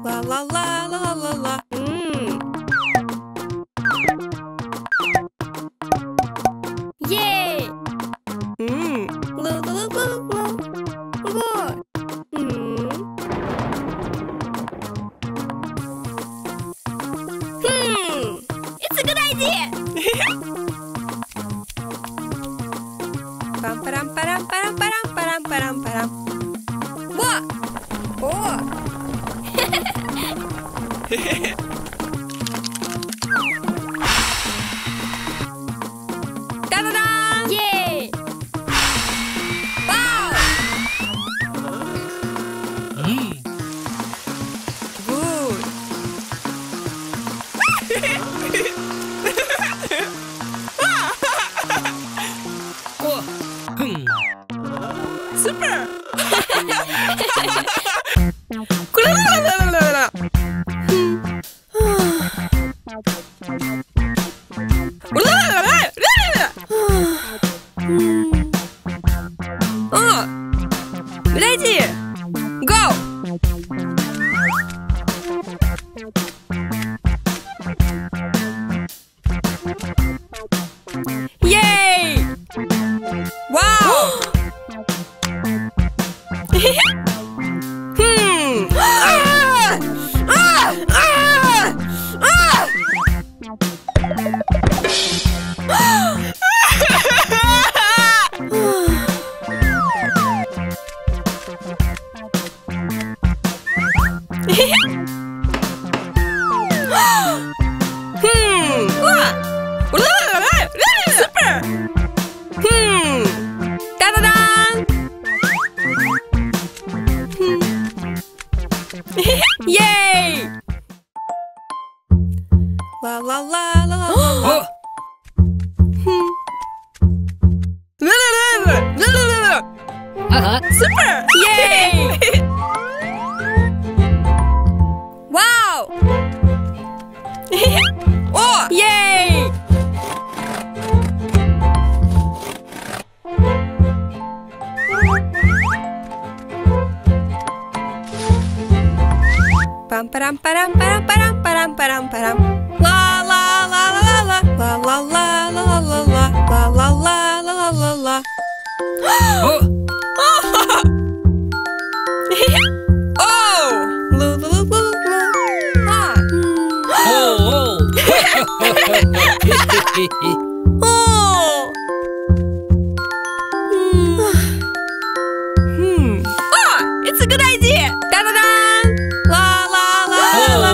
La la la la la la. Yay! La la la la la. It's a good idea. Pam param param param param param param param. What? Oh. Da-da-da! Yay! Wow! Good. Super! Ready? Go! Yay! Wow! Super! Da-da-da! Yay! La la la la la. Super! Yay! Wow! Oh! Yay! Pam param param param param param param param. La la la la la la la la la la la la la la la la la. Oh! Lu lu lu lu. Ah. Oh! It's a good idea. Da da da. La la la la.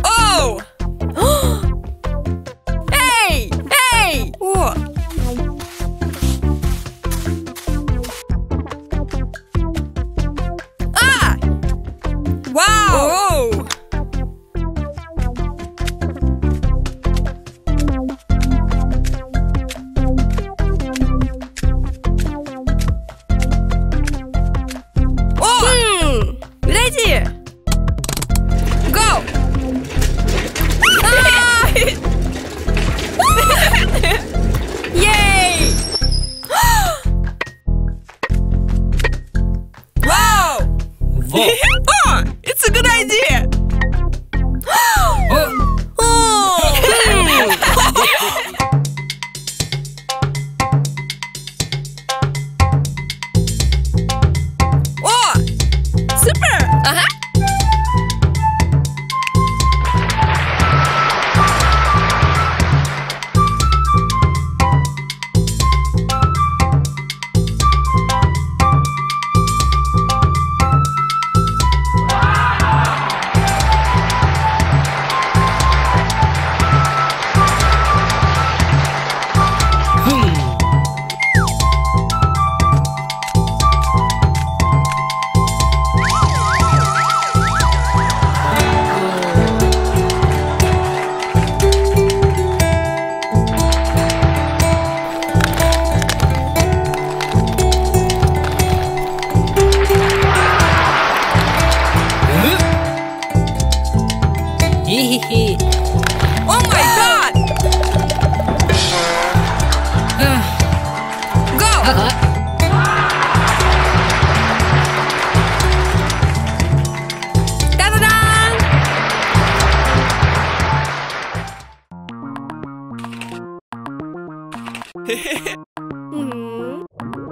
Oh! Hey! Hey! Oh! Ah!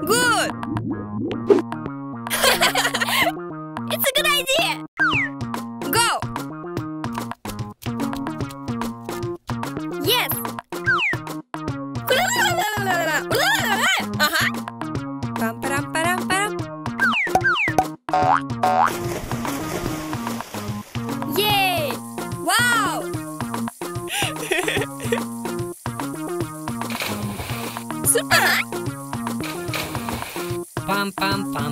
Good! It's a good idea! Go! Yes! Uh-huh! Pam-param-param-param. Yay! Wow! Super! Pam pam pam.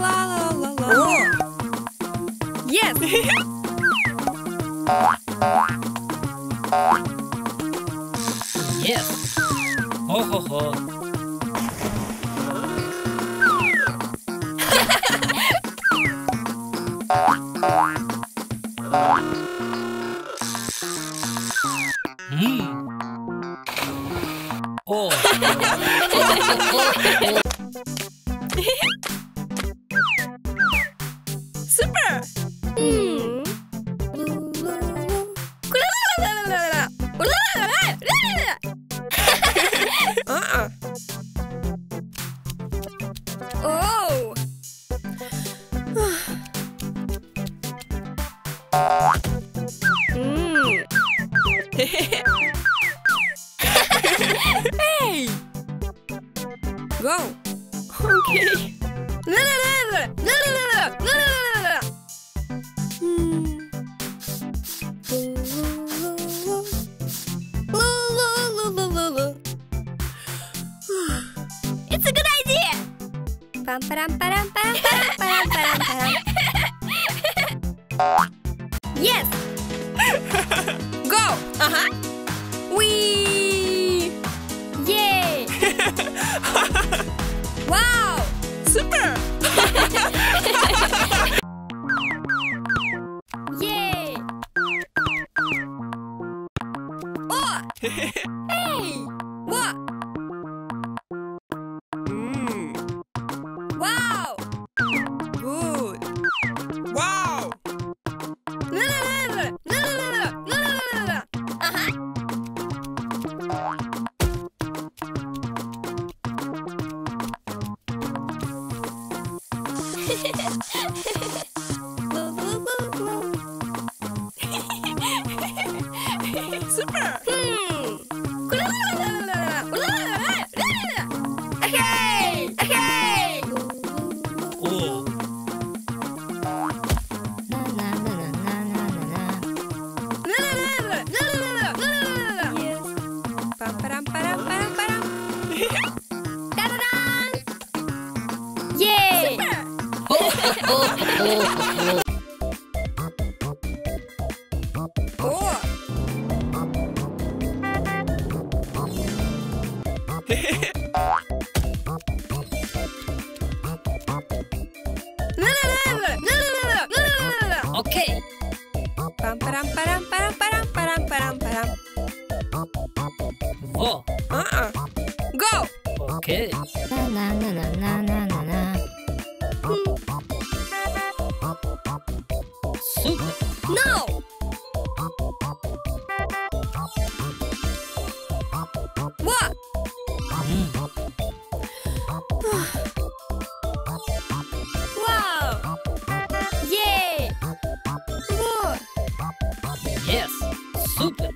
La la la la. Oh. Yes! Yes. Ho ho ho. Oh. Super! Oh! Hey! Go! Okay. It's a good idea! Pam param param param param param param param. Yes! Go! Uh-huh! Whee! Yay! Wow! Super! Yay! Oh! Hey! What? Wow! Good! Wow! Uh-huh! Super! Okay! Okay! Oh. Yes. Pam param param param param. Ta-da-dan! Yay! Oh! Okay. Pam param param param param param param param. Oh. Go! Okay. Super. No! What? Wow! Yay! Whoa! Yes. Super.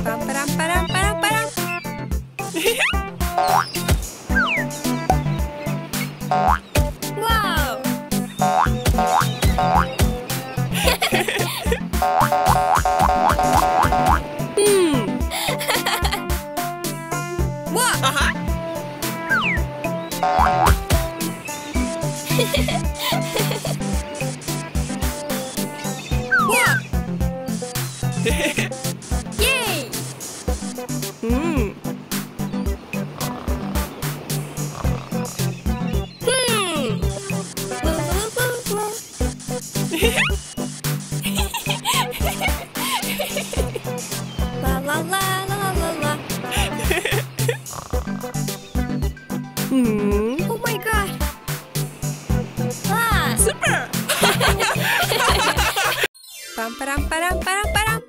Pam param param param param. Wow! What? What? Yay! Oh my god! Ah! Super! Pam param param param param.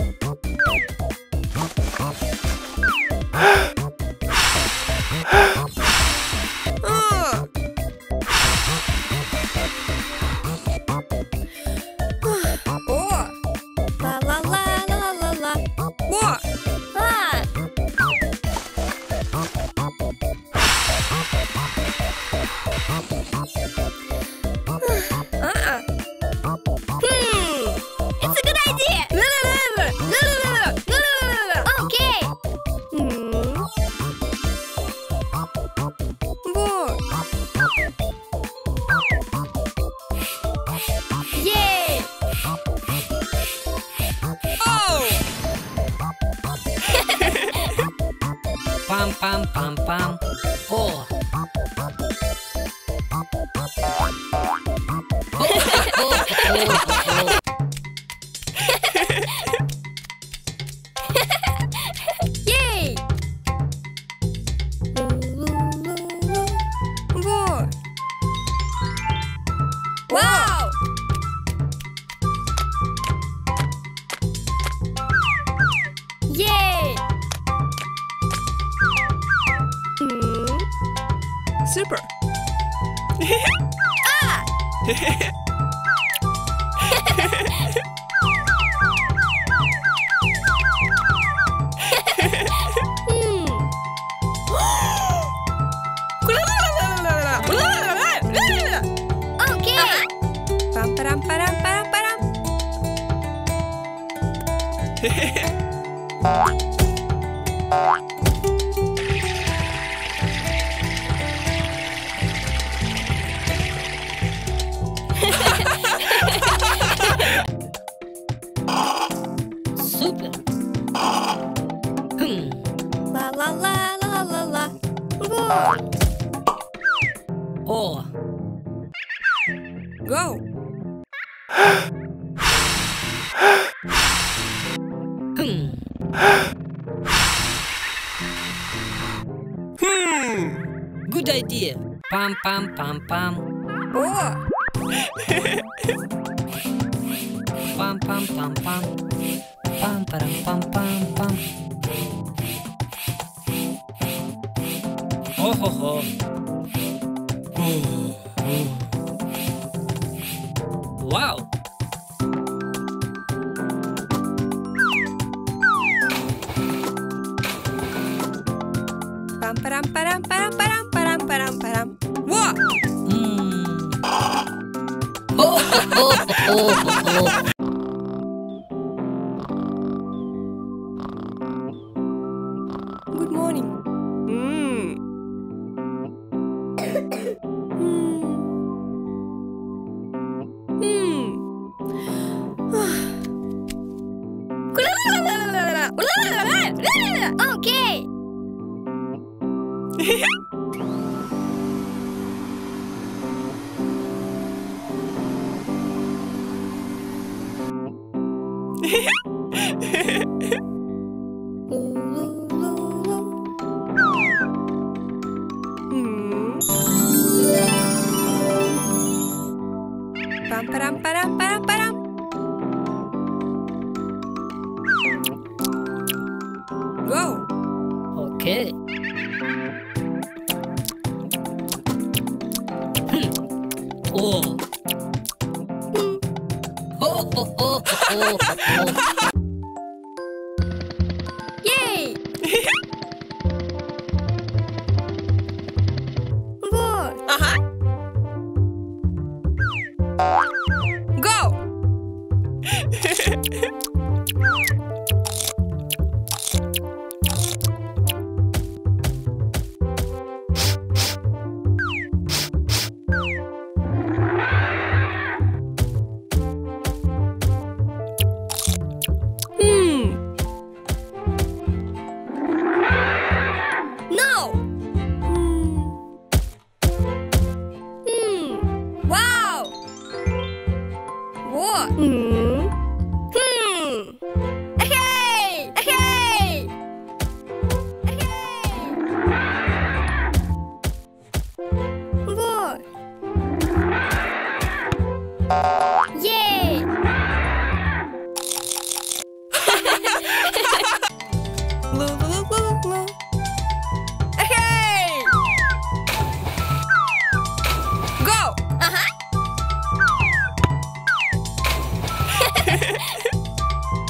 Pam pam pam pam. Oh. Yay! Wow! Yay! Super! Ah! Okay. Pam param param param param. Super. La la la la la la. Oh. Go. Good idea. Pam pam pam pam. Oh. Pam pam pam pam. Pam param pam pam pam. Oh ho ho. Wow. Pam param param param param param param param. Whoa! Oh ho ho ho ho. Good morning. Okay. Pam param param param param. Go. Okay. Oh. Ho ho ho ho ho. Yay! Good. Go. No. Yay! Loo, loo, loo, loo. Hey! Go!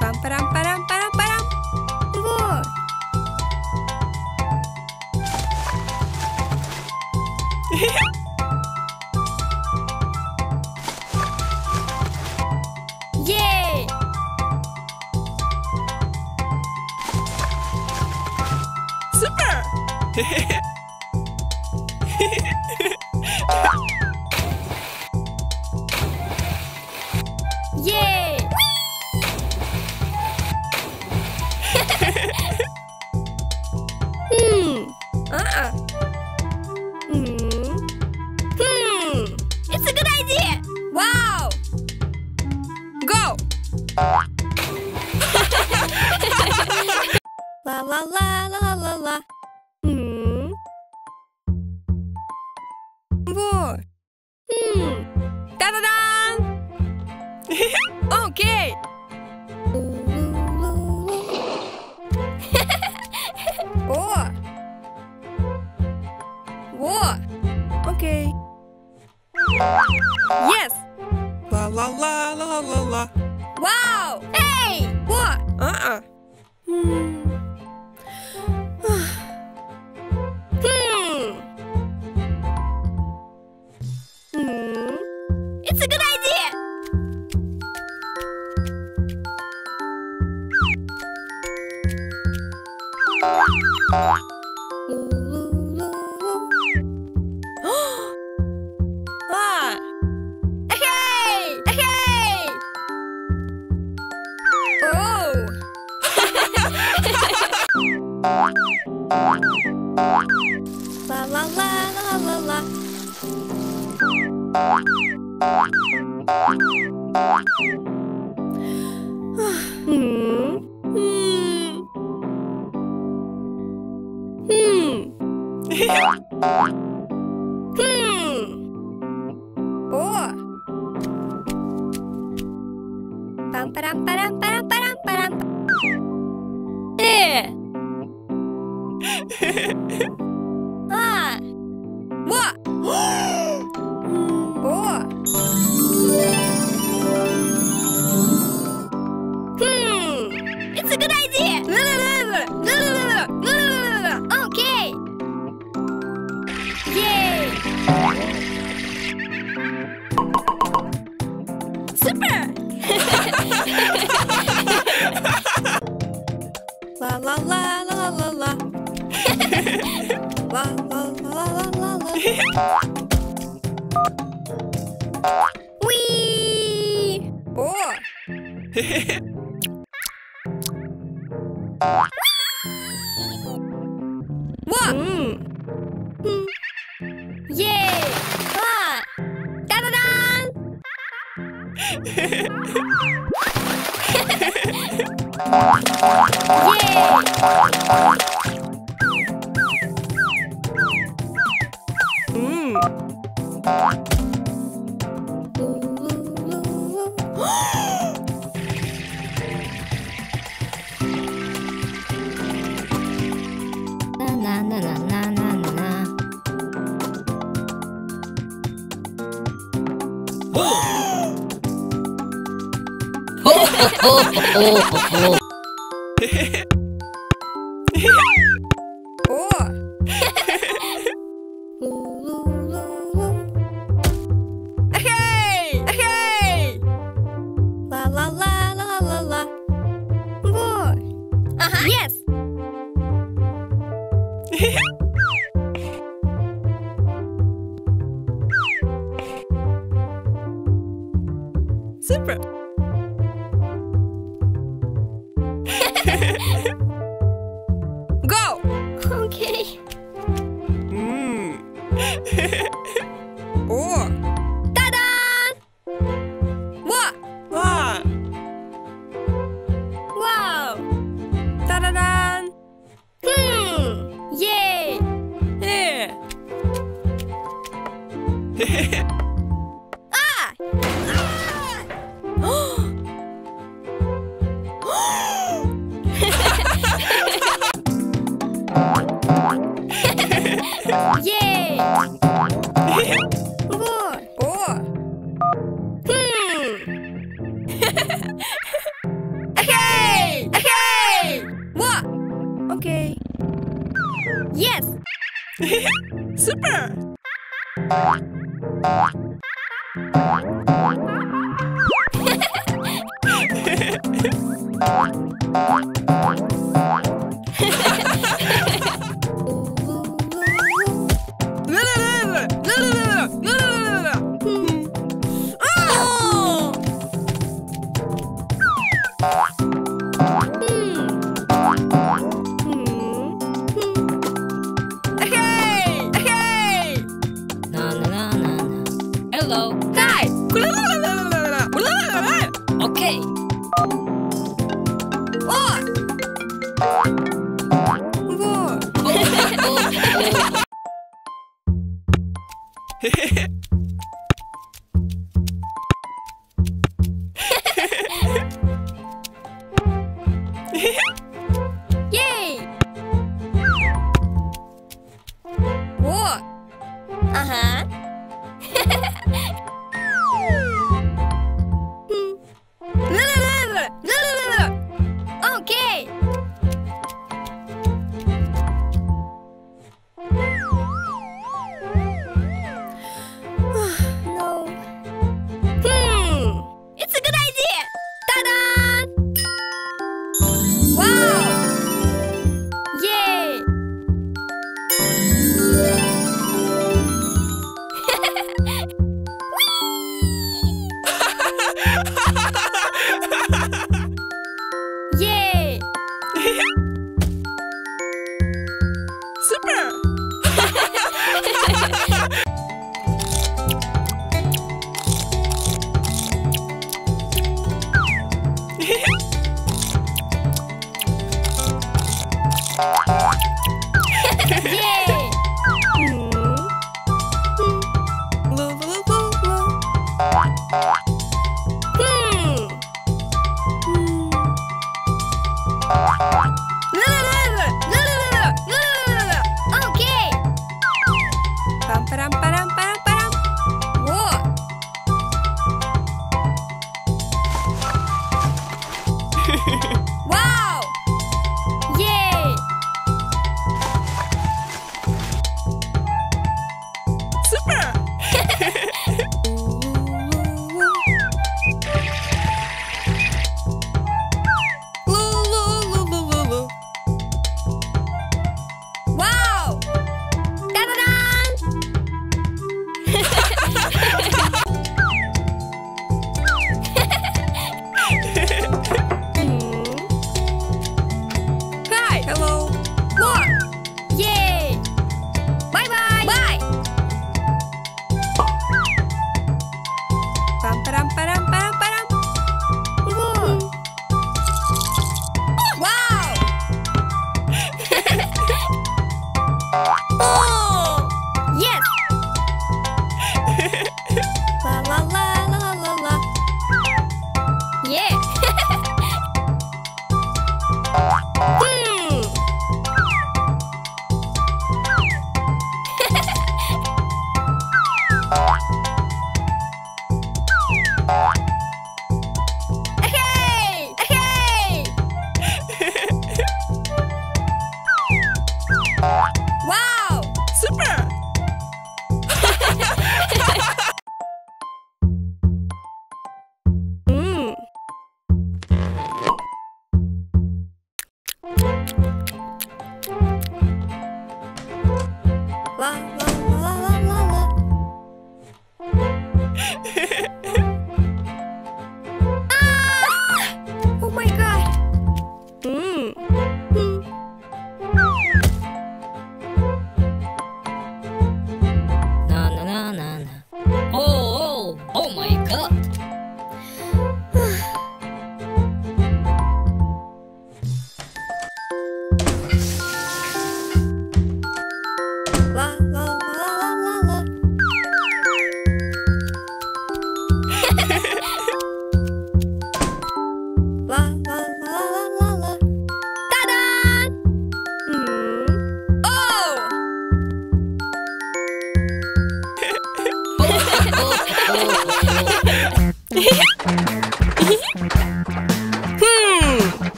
Pam, param, param, param, param. Whoa. Yay! Super! Yay! It's a good idea! Wow! Go! La la la la la la. Whoa. Da da da! Okay. Oh. Whoa. Okay. Yes. La la la la la la. Wow. Hey. What? It's a good idea. Hey! Hey! Oh! La la la la la la. Oh. Pam param param param param param. What? Oh. It's a good idea. Okay. Yay. Super. La la la la la la. La la la la la la. Wee! Oh! What? Yay! Da da da! Na na na na na na na. Hey! Hey! La la la la la la. Whoa. Yes. Super. Go. Okay. Oh. Ta-da! What? Wow. Ta-da-da! Yay! Ah!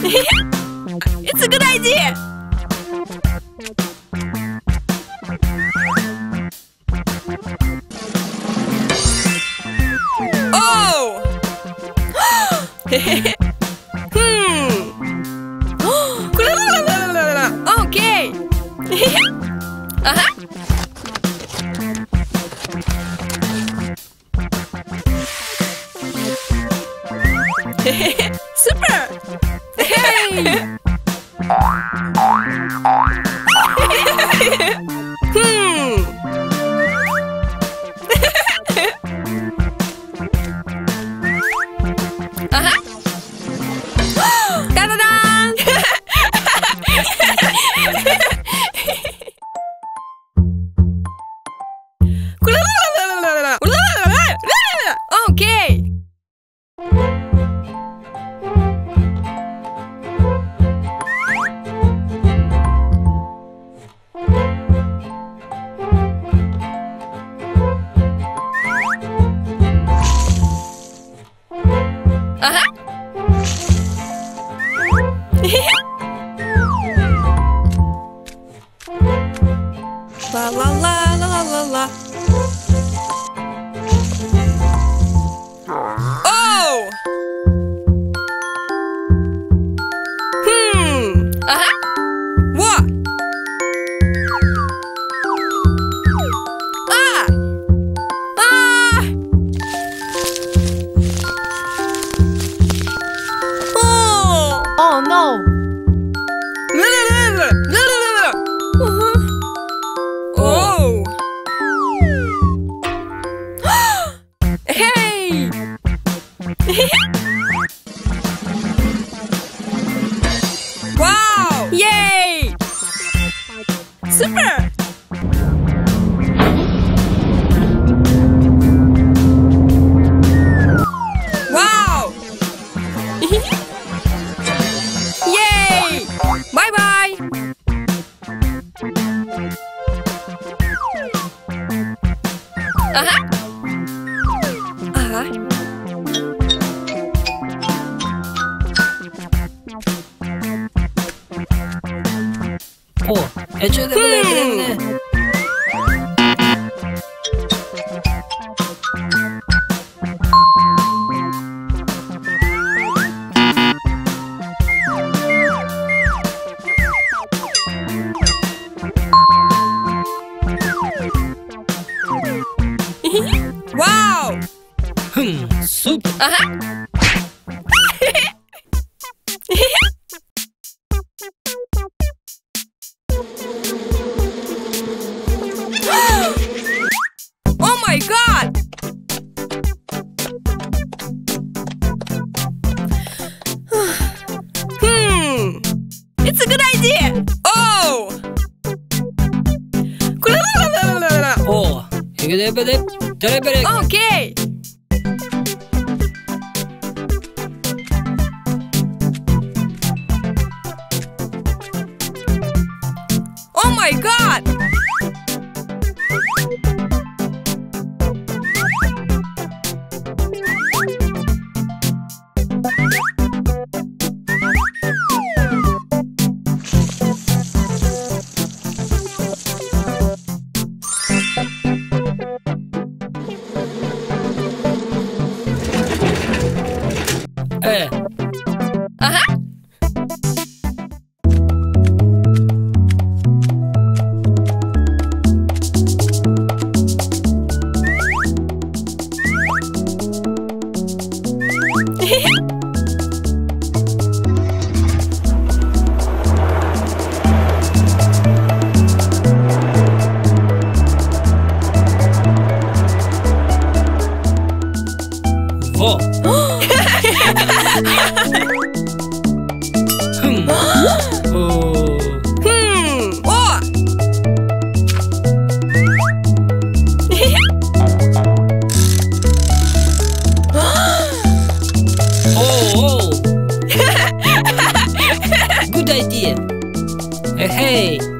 It's a good idea. Oh! Okay. Super! Hey! Da-da-da! Okay. La la la la la la. Oh! What? Ah! Ah! Oh! Oh no! Oh! Hey! Wow! Yay! Super! Wow! Yay! Bye-bye! 애초에 Wow! 숲. Oh my God! It's a good idea! Oh! 오, 이게 레벨 Okay! Oh my God! 에. 오. Good idea. Hey.